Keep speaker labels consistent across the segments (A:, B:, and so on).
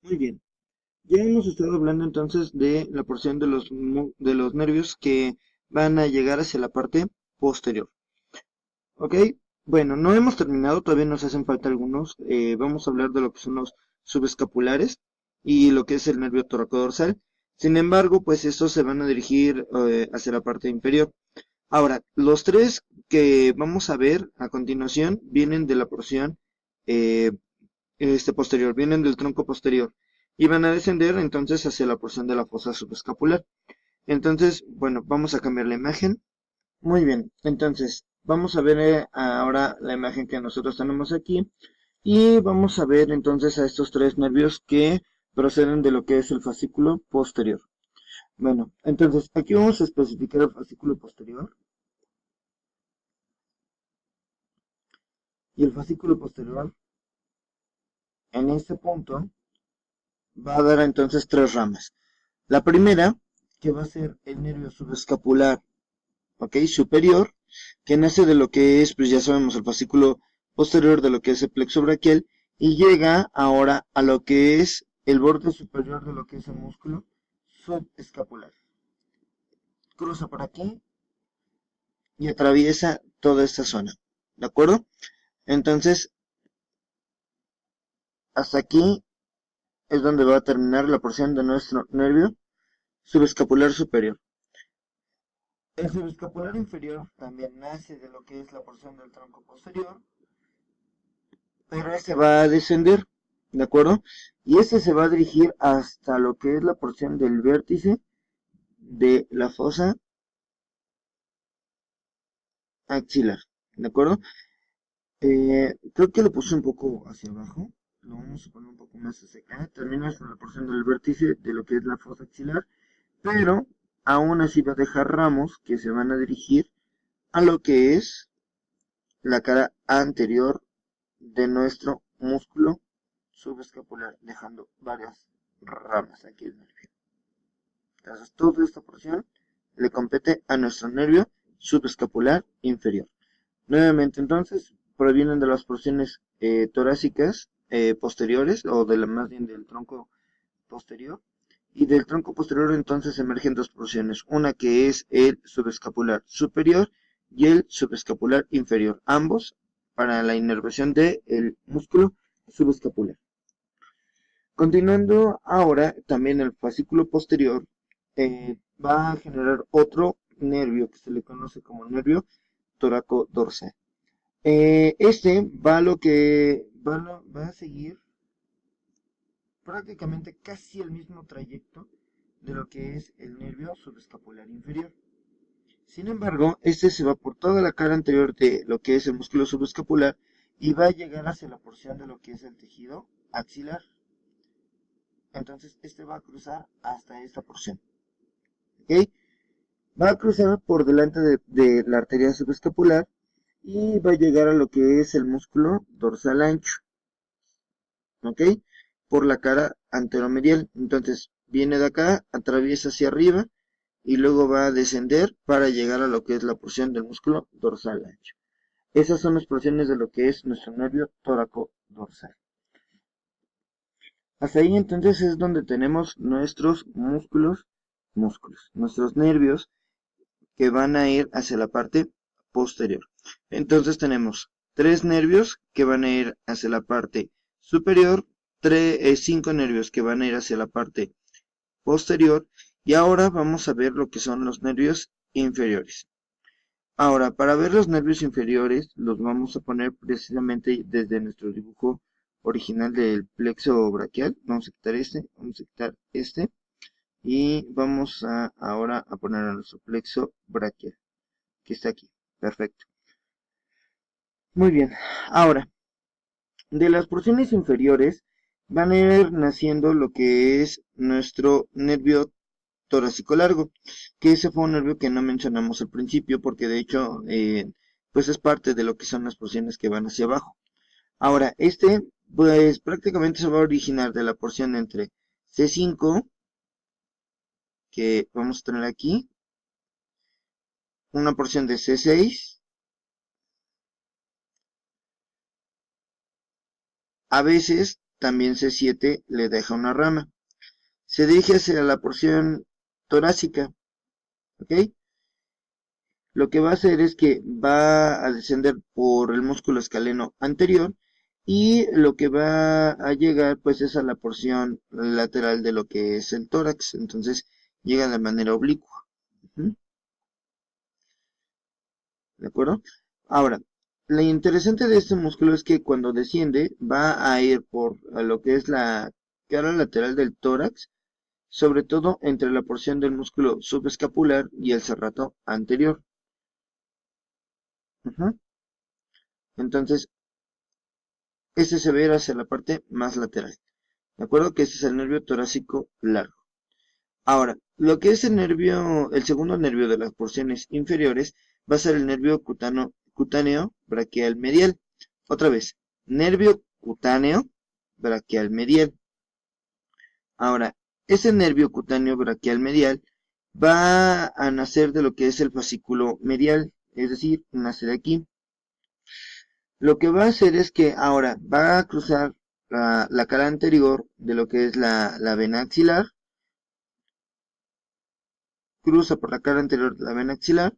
A: Muy bien, ya hemos estado hablando entonces de la porción de de los nervios que van a llegar hacia la parte posterior. ¿Ok? Bueno, no hemos terminado, todavía nos hacen falta algunos. Vamos a hablar de lo que son los subescapulares y lo que es el nervio toracodorsal. Sin embargo, pues estos se van a dirigir hacia la parte inferior. Ahora, los tres que vamos a ver a continuación vienen de la porción eh, posterior, vienen del tronco posterior y van a descender entonces hacia la porción de la fosa subescapular. Entonces, bueno, vamos a cambiar la imagen. Muy bien, entonces vamos a ver ahora la imagen que nosotros tenemos aquí y vamos a ver entonces a estos tres nervios que proceden de lo que es el fascículo posterior. Bueno, entonces aquí vamos a especificar el fascículo posterior y el fascículo posterior en este punto va a dar entonces tres ramas. La primera, que va a ser el nervio subescapular, ¿ok? Superior, que nace de lo que es, pues ya sabemos, el fascículo posterior de lo que es el plexo braquial y llega ahora a lo que es el borde superior de lo que es el músculo subescapular. Cruza por aquí y atraviesa toda esta zona, ¿de acuerdo? Entonces, hasta aquí es donde va a terminar la porción de nuestro nervio subescapular superior. El subescapular inferior también nace de lo que es la porción del tronco posterior, pero este va a descender, ¿de acuerdo? Y este se va a dirigir hasta lo que es la porción del vértice de la fosa axilar, ¿de acuerdo? Creo que lo puse un poco hacia abajo, lo vamos a poner un poco más hacia acá, termina hasta la porción del vértice de lo que es la fosa axilar, pero aún así va a dejar ramos que se van a dirigir a lo que es la cara anterior de nuestro músculo subescapular, dejando varias ramas aquí del nervio. Entonces, toda esta porción le compete a nuestro nervio subescapular inferior. Nuevamente, entonces, provienen de las porciones torácicas posteriores, o de la más bien del tronco posterior. Y del tronco posterior entonces emergen dos porciones, una que es el subescapular superior y el subescapular inferior, ambos para la inervación del músculo subescapular. Continuando ahora, también el fascículo posterior va a generar otro nervio que se le conoce como nervio toracodorsal. Este va a lo que va a seguir prácticamente casi el mismo trayecto de lo que es el nervio subescapular inferior. Sin embargo, este se va por toda la cara anterior de lo que es el músculo subescapular y va a llegar hacia la porción de lo que es el tejido axilar. Entonces, este va a cruzar hasta esta porción. ¿Ok? Va a cruzar por delante de la arteria subescapular y va a llegar a lo que es el músculo dorsal ancho. ¿Ok? Por la cara anteromedial. Entonces, viene de acá, atraviesa hacia arriba y luego va a descender para llegar a lo que es la porción del músculo dorsal ancho. Esas son las porciones de lo que es nuestro nervio tóraco dorsal. Hasta ahí entonces es donde tenemos nuestros nuestros nervios que van a ir hacia la parte posterior. Entonces tenemos tres nervios que van a ir hacia la parte superior, cinco nervios que van a ir hacia la parte posterior y ahora vamos a ver lo que son los nervios inferiores. Ahora, para ver los nervios inferiores, los vamos a poner precisamente desde nuestro dibujo original del plexo braquial. Vamos a quitar este, vamos a quitar este y vamos a ahora a poner a nuestro plexo braquial, que está aquí. Perfecto. Muy bien. Ahora, de las porciones inferiores van a ir naciendo lo que es nuestro nervio torácico largo, que ese fue un nervio que no mencionamos al principio porque de hecho pues es parte de lo que son las porciones que van hacia abajo. Ahora, este pues prácticamente se va a originar de la porción entre C5, que vamos a tener aquí, una porción de C6, a veces también C7 le deja una rama. Se dirige hacia la porción torácica, ¿ok? Lo que va a hacer es que va a descender por el músculo escaleno anterior y lo que va a llegar pues es a la porción lateral de lo que es el tórax. Entonces llega de manera oblicua. ¿De acuerdo? Ahora, lo interesante de este músculo es que cuando desciende va a ir por lo que es la cara lateral del tórax, sobre todo entre la porción del músculo subescapular y el serrato anterior. Entonces, este se va a ir hacia la parte más lateral. ¿De acuerdo? Que este es el nervio torácico largo. Ahora, lo que es el segundo nervio de las porciones inferiores va a ser el nervio cutáneo braquial medial. Otra vez, nervio cutáneo braquial medial. Ahora, ese nervio cutáneo braquial medial va a nacer de lo que es el fascículo medial, es decir, nace de aquí. Lo que va a hacer es que ahora va a cruzar la cara anterior de lo que es la vena axilar, cruza por la cara anterior de la vena axilar,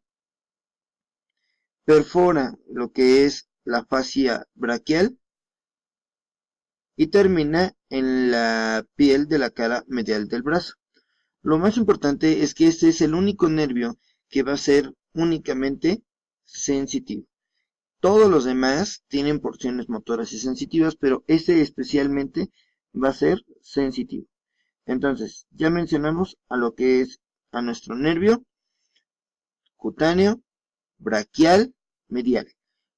A: perfora lo que es la fascia braquial y termina en la piel de la cara medial del brazo. Lo más importante es que este es el único nervio que va a ser únicamente sensitivo. Todos los demás tienen porciones motoras y sensitivas, pero este especialmente va a ser sensitivo. Entonces, ya mencionamos a lo que es a nuestro nervio cutáneo, braquial, medial.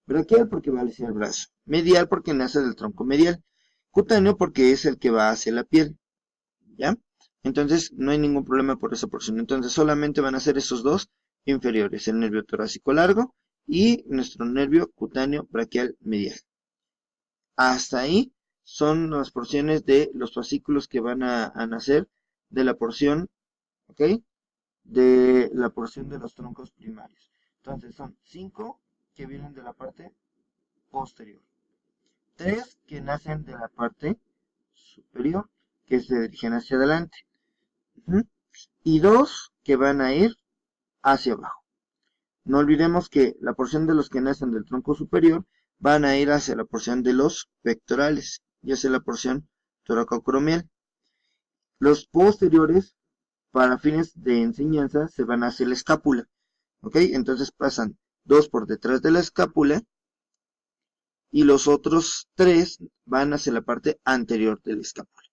A: Braquial porque va hacia el brazo. Medial porque nace del tronco medial. Cutáneo porque es el que va hacia la piel. ¿Ya? Entonces, no hay ningún problema por esa porción. Entonces, solamente van a ser esos dos inferiores. El nervio torácico largo y nuestro nervio cutáneo braquial medial. Hasta ahí son las porciones de los fascículos que van a nacer de la porción, ¿ok? De la porción de los troncos primarios. Entonces son 5 que vienen de la parte posterior, 3 que nacen de la parte superior, que se dirigen hacia adelante, y 2 que van a ir hacia abajo. No olvidemos que la porción de los que nacen del tronco superior van a ir hacia la porción de los pectorales, y hacia la porción toracocromial. Los posteriores, para fines de enseñanza, se van hacia la escápula. ¿Ok? Entonces pasan 2 por detrás de la escápula y los otros 3 van hacia la parte anterior de la escápula.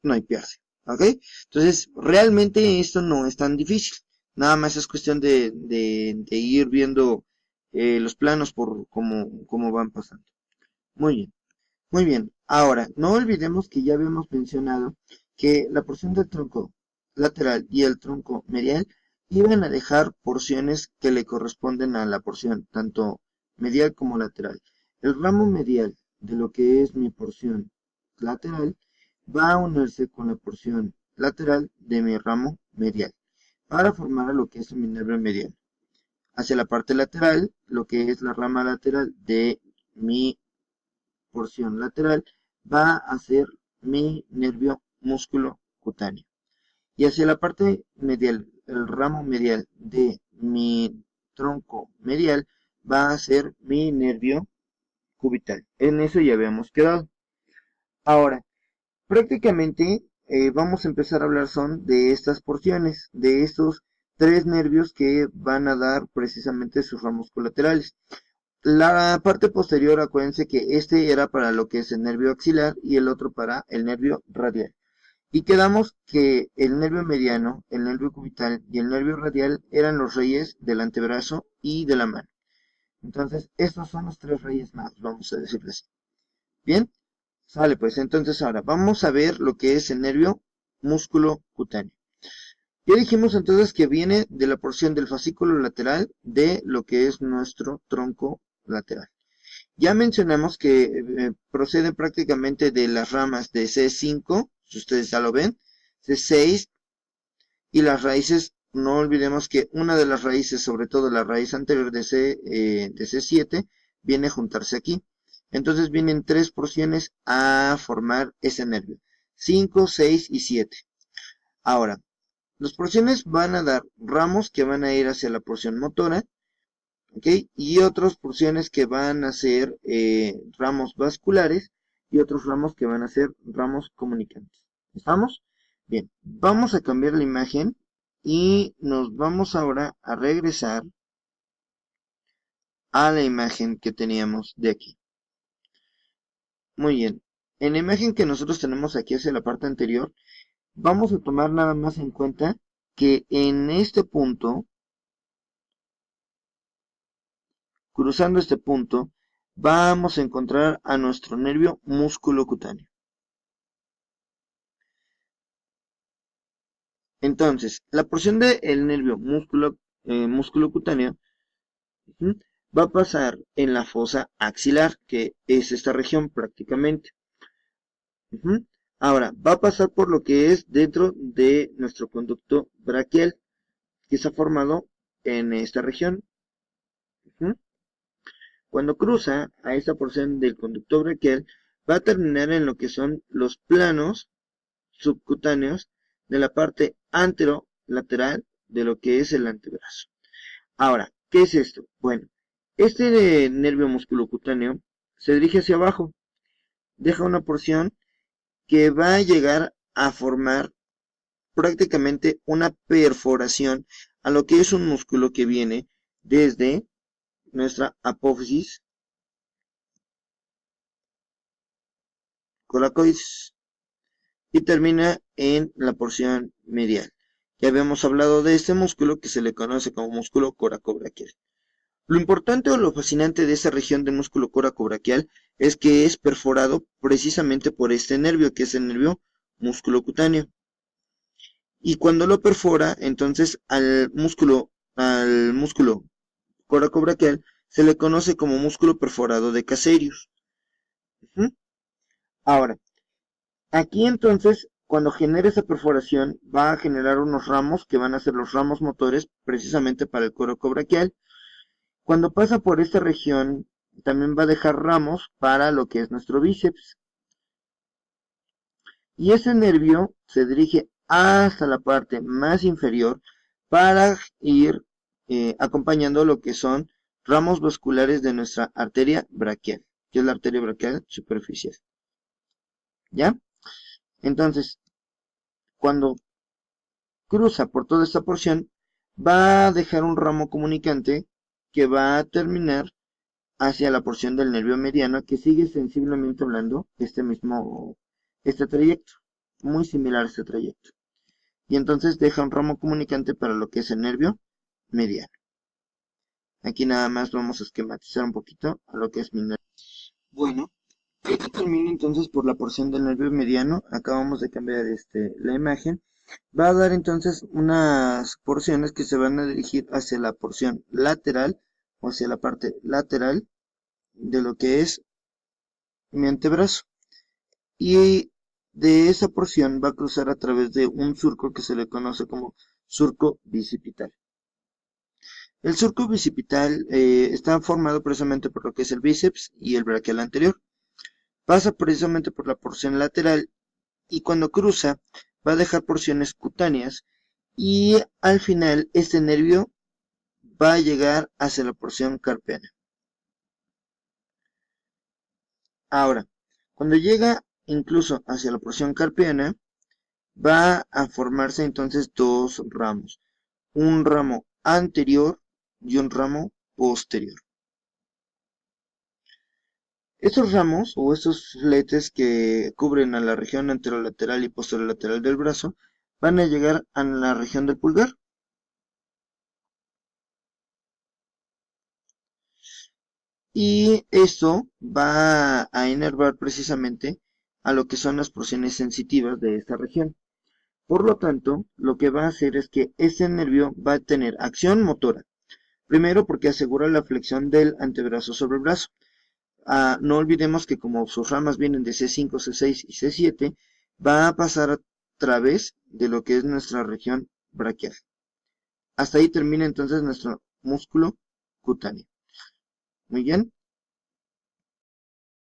A: No hay pierde. ¿Ok? Entonces, realmente esto no es tan difícil. Nada más es cuestión de ir viendo los planos por cómo van pasando. Muy bien. Muy bien. Ahora, no olvidemos que ya habíamos mencionado que la porción del tronco lateral y el tronco medial iban a dejar porciones que le corresponden a la porción, tanto medial como lateral. El ramo medial de lo que es mi porción lateral va a unirse con la porción lateral de mi ramo medial para formar lo que es mi nervio medial. Hacia la parte lateral, lo que es la rama lateral de mi porción lateral va a ser mi nervio músculo cutáneo. Y hacia la parte medial, el ramo medial de mi tronco medial va a ser mi nervio cubital. En eso ya habíamos quedado. Ahora, prácticamente vamos a empezar a hablar son de estas porciones, de estos 3 nervios que van a dar precisamente sus ramos colaterales. La parte posterior, acuérdense que este era para lo que es el nervio axilar y el otro para el nervio radial. Y quedamos que el nervio mediano, el nervio cubital y el nervio radial eran los reyes del antebrazo y de la mano. Entonces, estos son los 3 reyes magos, vamos a decirles así. Bien, sale pues. Entonces ahora vamos a ver lo que es el nervio músculo cutáneo. Ya dijimos entonces que viene de la porción del fascículo lateral de lo que es nuestro tronco lateral. Ya mencionamos que procede prácticamente de las ramas de C5, si ustedes ya lo ven, C6, y las raíces, no olvidemos que una de las raíces, sobre todo la raíz anterior de C7, viene a juntarse aquí. Entonces vienen 3 porciones a formar ese nervio. 5, 6 y 7. Ahora, las porciones van a dar ramos que van a ir hacia la porción motora, ¿ok? Y otras porciones que van a ser ramos vasculares y otros ramos que van a ser ramos comunicantes. ¿Estamos? Bien, vamos a cambiar la imagen y nos vamos ahora a regresar a la imagen que teníamos de aquí. Muy bien, en la imagen que nosotros tenemos aquí hacia la parte anterior, vamos a tomar nada más en cuenta que en este punto, cruzando este punto, vamos a encontrar a nuestro nervio músculo cutáneo. Entonces, la porción del nervio músculo cutáneo va a pasar en la fosa axilar, que es esta región prácticamente. Ahora, va a pasar por lo que es dentro de nuestro conducto braquial, que está formado en esta región. Cuando cruza a esta porción del conducto braquial, va a terminar en lo que son los planos subcutáneos de la parte anterolateral de lo que es el antebrazo. Ahora, ¿qué es esto? Bueno, este nervio musculocutáneo se dirige hacia abajo, deja una porción que va a llegar a formar prácticamente una perforación a lo que es un músculo que viene desde nuestra apófisis coracoides y termina en la porción medial. Ya habíamos hablado de este músculo que se le conoce como músculo coracobraquial. Lo importante o lo fascinante de esta región del músculo coracobraquial es que es perforado precisamente por este nervio, que es el nervio músculo cutáneo. Y cuando lo perfora, entonces al músculo coracobraquial se le conoce como músculo perforado de Casearius. Ahora, aquí entonces, cuando genera esa perforación, va a generar unos ramos que van a ser los ramos motores precisamente para el coracobraquial. Cuando pasa por esta región, también va a dejar ramos para lo que es nuestro bíceps. Y ese nervio se dirige hasta la parte más inferior para ir acompañando lo que son ramos vasculares de nuestra arteria braquial, que es la arteria braquial superficial. ¿Ya? Entonces, cuando cruza por toda esta porción, va a dejar un ramo comunicante que va a terminar hacia la porción del nervio mediano, que sigue sensiblemente hablando este trayecto, muy similar a este trayecto. Y entonces deja un ramo comunicante para lo que es el nervio mediano. Aquí nada más vamos a esquematizar un poquito a lo que es mi nervio. Bueno, esto termina entonces por la porción del nervio mediano. Acabamos de cambiar la imagen. Va a dar entonces unas porciones que se van a dirigir hacia la porción lateral o hacia la parte lateral de lo que es mi antebrazo. Y de esa porción va a cruzar a través de un surco que se le conoce como surco bicipital. El surco bicipital está formado precisamente por lo que es el bíceps y el braquial anterior. Pasa precisamente por la porción lateral y cuando cruza va a dejar porciones cutáneas y al final este nervio va a llegar hacia la porción carpiana. Ahora, cuando llega incluso hacia la porción carpiana, va a formarse entonces dos ramos, un ramo anterior y un ramo posterior. Estos ramos o estos fletes que cubren a la región anterolateral y posterolateral del brazo van a llegar a la región del pulgar. Y esto va a inervar precisamente a lo que son las porciones sensitivas de esta región. Por lo tanto, lo que va a hacer es que ese nervio va a tener acción motora. Primero porque asegura la flexión del antebrazo sobre el brazo. No olvidemos que como sus ramas vienen de C5, C6 y C7, va a pasar a través de lo que es nuestra región braquial. Hasta ahí termina entonces nuestro músculo cutáneo. Muy bien.